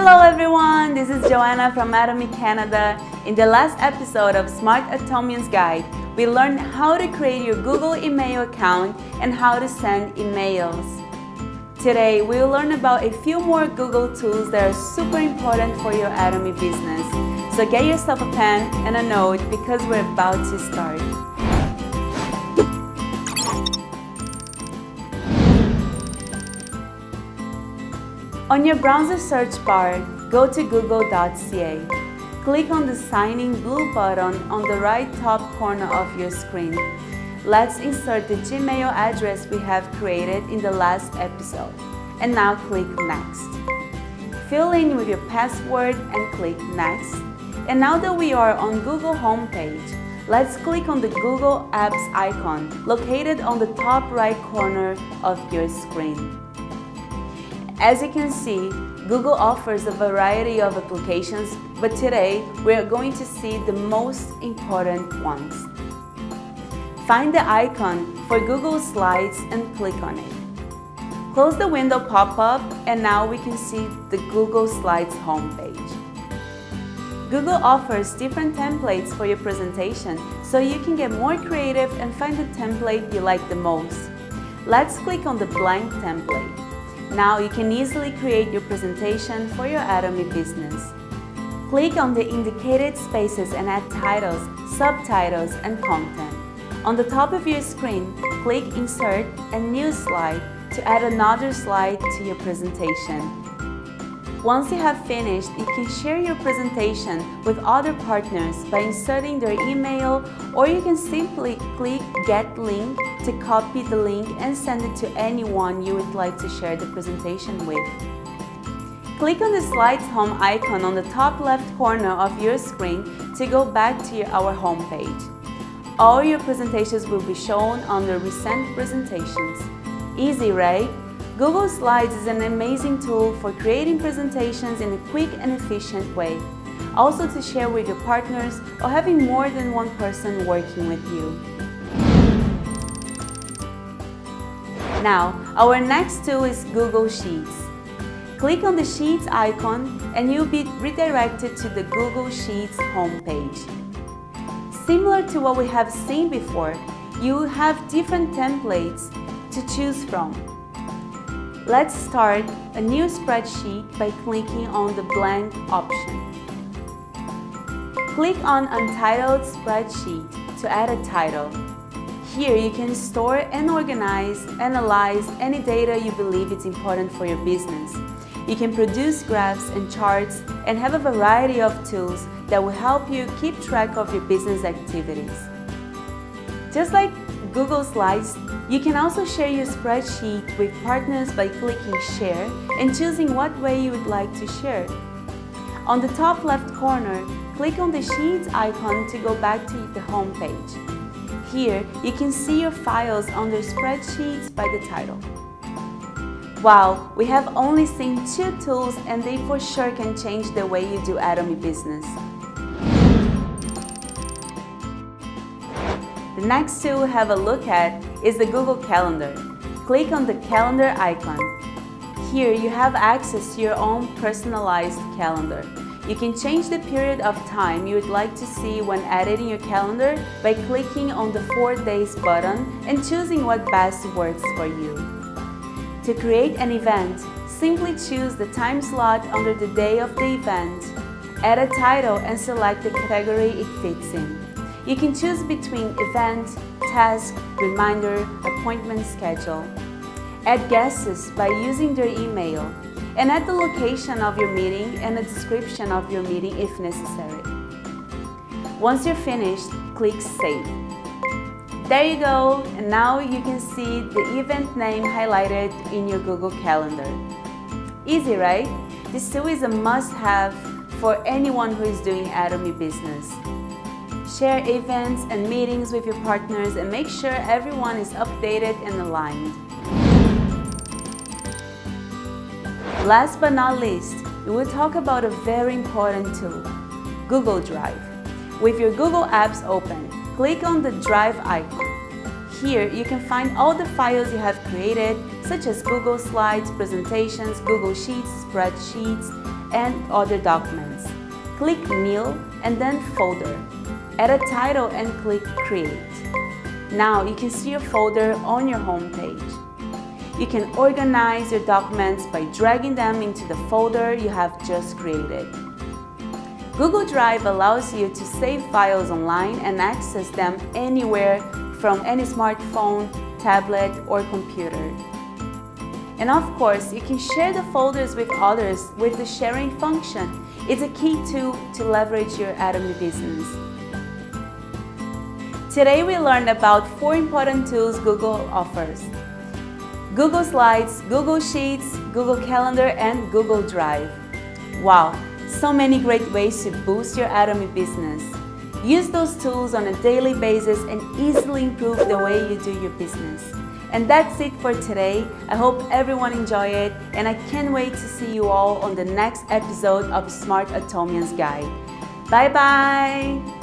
Hello everyone, this is Joanna from Atomy, Canada. In the last episode of Smart Atomian's Guide, we learned how to create your Google email account and how to send emails. Today, we will learn about a few more Google tools that are super important for your Atomy business. So get yourself a pen and a note because we're about to start. On your browser search bar, go to google.ca. Click on the Sign In blue button on the right top corner of your screen. Let's insert the Gmail address we have created in the last episode. And now click Next. Fill in with your password and click Next. And now that we are on Google homepage, let's click on the Google Apps icon located on the top right corner of your screen. As you can see, Google offers a variety of applications, but today we are going to see the most important ones. Find the icon for Google Slides and click on it. Close the window pop-up and now we can see the Google Slides homepage. Google offers different templates for your presentation so you can get more creative and find the template you like the most. Let's click on the blank template. Now you can easily create your presentation for your Atomy business. Click on the indicated spaces and add titles, subtitles, and content. On the top of your screen, click Insert and New Slide to add another slide to your presentation. Once you have finished, you can share your presentation with other partners by inserting their email, or you can simply click Get Link to copy the link and send it to anyone you would like to share the presentation with. Click on the Slides Home icon on the top left corner of your screen to go back to our homepage. All your presentations will be shown under Recent Presentations. Easy, right? Google Slides is an amazing tool for creating presentations in a quick and efficient way. Also to share with your partners or having more than one person working with you. Now, our next tool is Google Sheets. Click on the Sheets icon and you'll be redirected to the Google Sheets homepage. Similar to what we have seen before, you have different templates to choose from. Let's start a new spreadsheet by clicking on the blank option. Click on Untitled Spreadsheet to add a title. Here you can store and organize, analyze any data you believe is important for your business. You can produce graphs and charts and have a variety of tools that will help you keep track of your business activities. Just like Google Slides, you can also share your spreadsheet with partners by clicking Share and choosing what way you would like to share. On the top left corner, click on the Sheets icon to go back to the home page. Here, you can see your files under Spreadsheets by the title. Wow, we have only seen two tools and they for sure can change the way you do Atomy business. The next tool we'll have a look at is the Google Calendar. Click on the Calendar icon. Here you have access to your own personalized calendar. You can change the period of time you would like to see when editing your calendar by clicking on the 4 days button and choosing what best works for you. To create an event, simply choose the time slot under the day of the event, add a title and select the category it fits in. You can choose between event, task, reminder, appointment schedule. Add guests by using their email, and add the location of your meeting and a description of your meeting if necessary. Once you're finished, click Save. There you go, and now you can see the event name highlighted in your Google Calendar. Easy, right? This tool is a must-have for anyone who is doing Atomy business. Share events and meetings with your partners and make sure everyone is updated and aligned. Last but not least, we will talk about a very important tool, Google Drive. With your Google Apps open, click on the Drive icon. Here you can find all the files you have created, such as Google Slides, presentations, Google Sheets, spreadsheets, and other documents. Click New and then Folder. Add a title and click Create. Now you can see your folder on your home page. You can organize your documents by dragging them into the folder you have just created. Google Drive allows you to save files online and access them anywhere from any smartphone, tablet, or computer. And of course, you can share the folders with others with the sharing function. It's a key tool to leverage your Atomy business. Today we learned about 4 important tools Google offers: Google Slides, Google Sheets, Google Calendar, and Google Drive. Wow, so many great ways to boost your Atomy business. Use those tools on a daily basis and easily improve the way you do your business. And that's it for today. I hope everyone enjoyed it, and I can't wait to see you all on the next episode of Smart Atomian's Guide. Bye bye!